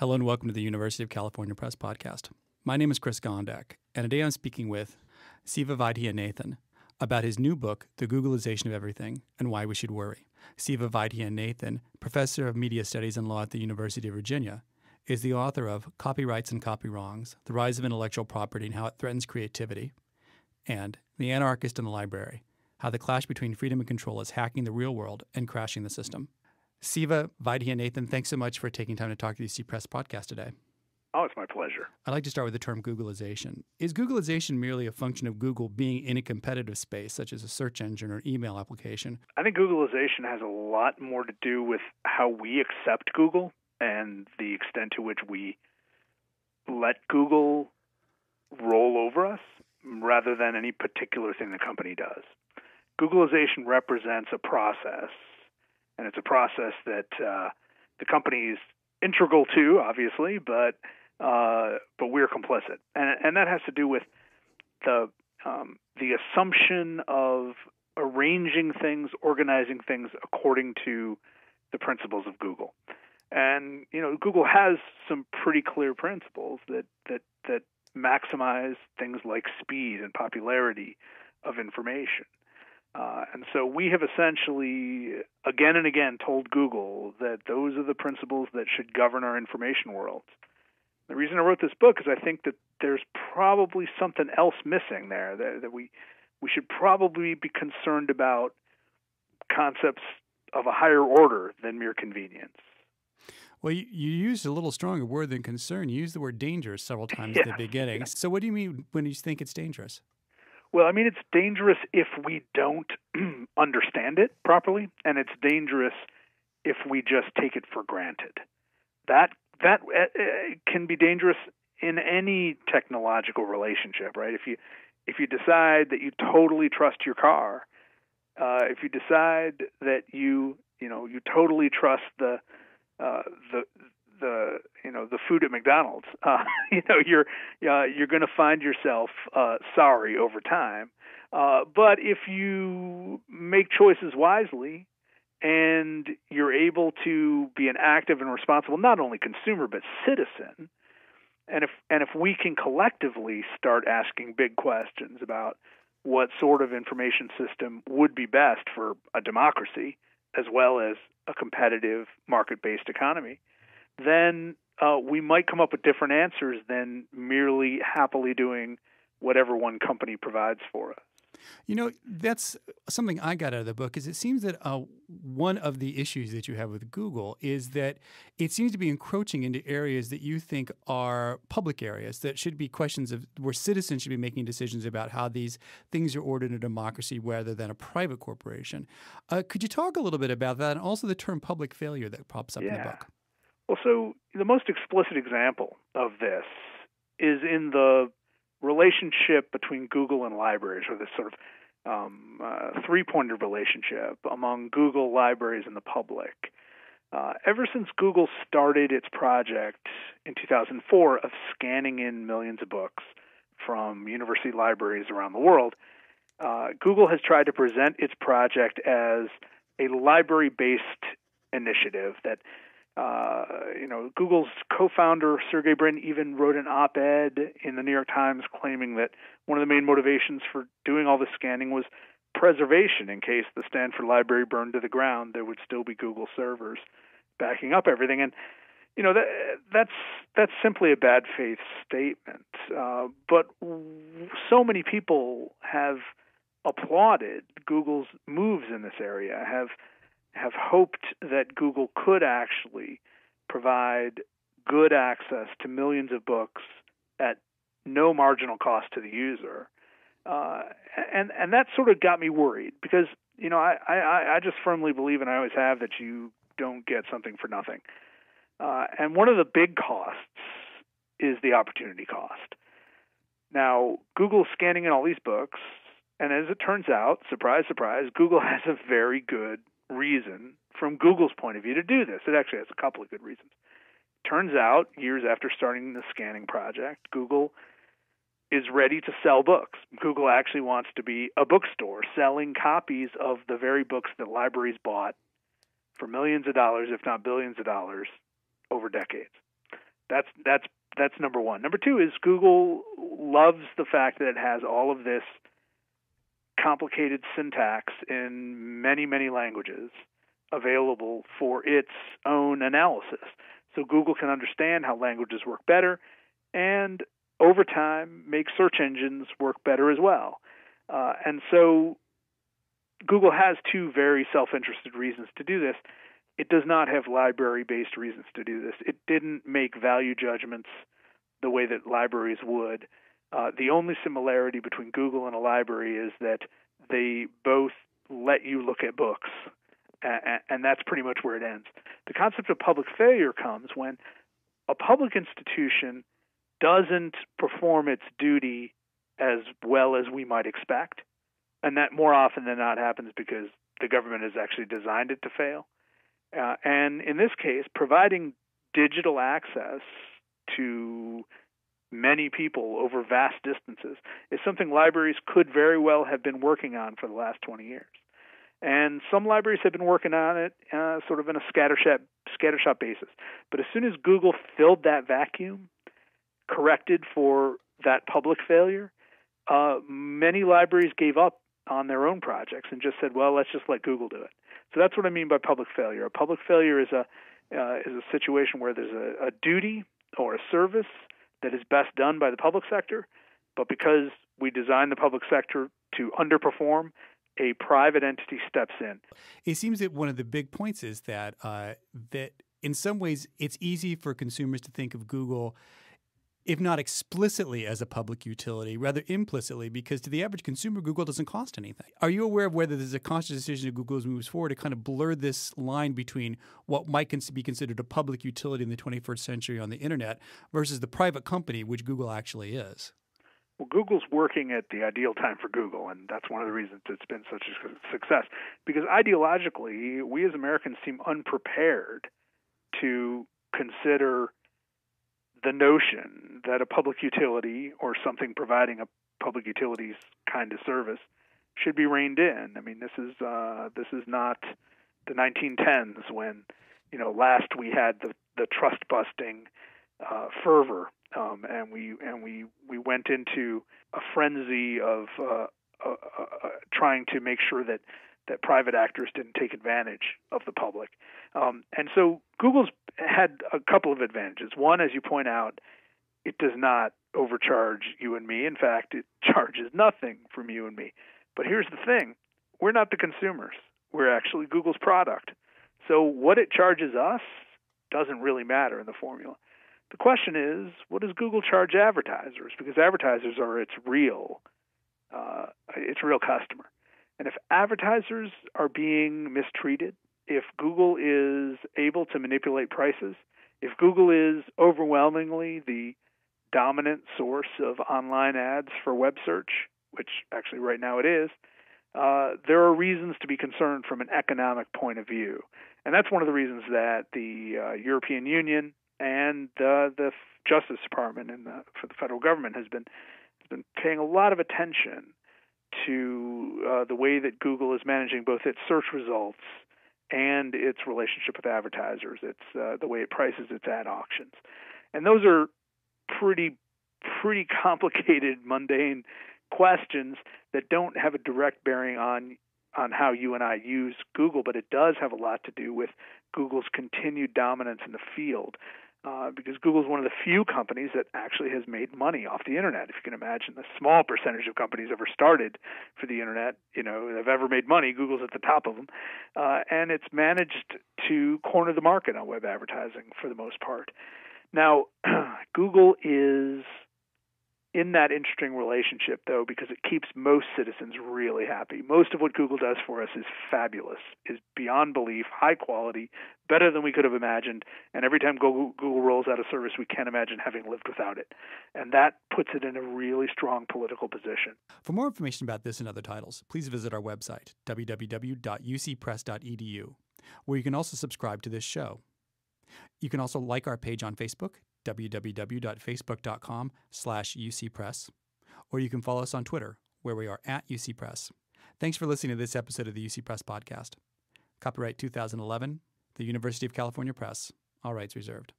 Hello and welcome to the University of California Press Podcast. My name is Chris Gondek, and today I'm speaking with Siva Vaidhyanathan about his new book, The Googlization of Everything and Why We Should Worry. Siva Vaidhyanathan, professor of media studies and law at the University of Virginia, is the author of Copyrights and Copy Wrongs, The Rise of Intellectual Property and How It Threatens Creativity, and The Anarchist in the Library, How the Clash Between Freedom and Control is Hacking the Real World and Crashing the System. Siva Vaidhyanathan, thanks so much for taking time to talk to the UC Press Podcast today. Oh, it's my pleasure. I'd like to start with the term Googlization. Is Googlization merely a function of Google being in a competitive space, such as a search engine or email application? I think Googlization has a lot more to do with how we accept Google and the extent to which we let Google roll over us rather than any particular thing the company does. Googlization represents a process, and it's a process that the company is integral to, obviously, but we're complicit, and that has to do with the assumption of arranging things, organizing things according to the principles of Google. And Google has some pretty clear principles that maximize things like speed and popularity of information. And so we have essentially, again and again, told Google that those are the principles that should govern our information worlds. The reason I wrote this book is I think that there's probably something else missing there, that we should probably be concerned about concepts of a higher order than mere convenience. Well, you used a little stronger word than concern. You used the word dangerous several times at the beginning. Yeah. So what do you mean when you think it's dangerous? Well, I mean, it's dangerous if we don't understand it properly, and it's dangerous if we just take it for granted. That can be dangerous in any technological relationship, right? If you decide that you totally trust your car, if you decide that you totally trust the food at McDonald's, you're going to find yourself sorry over time. But if you make choices wisely and you're able to be an active and responsible, not only consumer but citizen, and if we can collectively start asking big questions about what sort of information system would be best for a democracy as well as a competitive market-based economy, then we might come up with different answers than merely happily doing whatever one company provides for us. That's something I got out of the book, is it seems that one of the issues that you have with Google is that it seems to be encroaching into areas that you think are public areas that should be questions of where citizens should be making decisions about how these things are ordered in a democracy rather than a private corporation. Could you talk a little bit about that, and also the term public failure that pops up in the book? Well, so the most explicit example of this is in the relationship between Google and libraries, or this sort of three-pointed relationship among Google, libraries, and the public. Ever since Google started its project in 2004 of scanning in millions of books from university libraries around the world, Google has tried to present its project as a library-based initiative that Google's co-founder, Sergey Brin, even wrote an op-ed in the New York Times claiming that one of the main motivations for doing all this scanning was preservation. In case the Stanford Library burned to the ground, there would still be Google servers backing up everything. And, that's simply a bad faith statement. But so many people have applauded Google's moves in this area, have hoped that Google could actually provide good access to millions of books at no marginal cost to the user. And that sort of got me worried because, I just firmly believe, and I always have, that you don't get something for nothing. And one of the big costs is the opportunity cost. Now, Google's scanning in all these books, and as it turns out, surprise, surprise, Google has a very good reason from Google's point of view to do this. It actually has a couple of good reasons. Turns out, years after starting the scanning project, Google is ready to sell books. Google actually wants to be a bookstore selling copies of the very books that libraries bought for millions of dollars, if not billions of dollars, over decades. That's number one. Number two is Google loves the fact that it has all of this complicated syntax in many, many languages available for its own analysis. So Google can understand how languages work better and over time make search engines work better as well. And so Google has two very self-interested reasons to do this. It does not have library-based reasons to do this. It didn't make value judgments the way that libraries would. The only similarity between Google and a library is that they both let you look at books, and that's pretty much where it ends. The concept of public failure comes when a public institution doesn't perform its duty as well as we might expect, and that more often than not happens because the government has actually designed it to fail. And in this case, providing digital access to many people over vast distances is something libraries could very well have been working on for the last 20 years. And some libraries have been working on it sort of in a scattershot basis. But as soon as Google filled that vacuum, corrected for that public failure, many libraries gave up on their own projects and just said, well, let's just let Google do it. So that's what I mean by public failure. A public failure is a situation where there's a duty or a service that is best done by the public sector, but because we design the public sector to underperform, a private entity steps in. It seems that one of the big points is that that in some ways it's easy for consumers to think of Google, if not explicitly as a public utility, rather implicitly, because to the average consumer, Google doesn't cost anything. Are you aware of whether there's a conscious decision that Google moves forward to kind of blur this line between what might be considered a public utility in the 21st century on the internet versus the private company, which Google actually is? Well, Google's working at the ideal time for Google, and that's one of the reasons it's been such a success. Because ideologically, we as Americans seem unprepared to consider the notion that a public utility or something providing a public utilities kind of service should be reined in. I mean, this is not the 1910s when, last we had the trust busting fervor, and we went into a frenzy of trying to make sure that private actors didn't take advantage of the public. And so Google's had a couple of advantages. One, as you point out, it does not overcharge you and me. In fact, it charges nothing from you and me. But here's the thing. We're not the consumers. We're actually Google's product. So what it charges us doesn't really matter in the formula. The question is, what does Google charge advertisers? Because advertisers are its real customer. And if advertisers are being mistreated, if Google is able to manipulate prices, if Google is overwhelmingly the dominant source of online ads for web search, which actually right now it is, there are reasons to be concerned from an economic point of view. And that's one of the reasons that the European Union and the Justice Department for the federal government has been paying a lot of attention to the way that Google is managing both its search results and its relationship with advertisers. It's the way it prices its ad auctions. And those are pretty complicated, mundane questions that don't have a direct bearing on how you and I use Google, but it does have a lot to do with Google's continued dominance in the field. Because Google is one of the few companies that actually has made money off the internet. If you can imagine the small percentage of companies ever started for the internet, have ever made money, Google's at the top of them. And it's managed to corner the market on web advertising for the most part. Now, Google is in that interesting relationship, though, because it keeps most citizens really happy. Most of what Google does for us is fabulous, is beyond belief, high quality, better than we could have imagined. And every time Google rolls out a service, we can't imagine having lived without it. And that puts it in a really strong political position. For more information about this and other titles, please visit our website, www.ucpress.edu, where you can also subscribe to this show. You can also like our page on Facebook, www.facebook.com/UCPress, or you can follow us on Twitter, where we are @UCPress. Thanks for listening to this episode of the UC Press Podcast. Copyright 2011, the University of California Press. All rights reserved.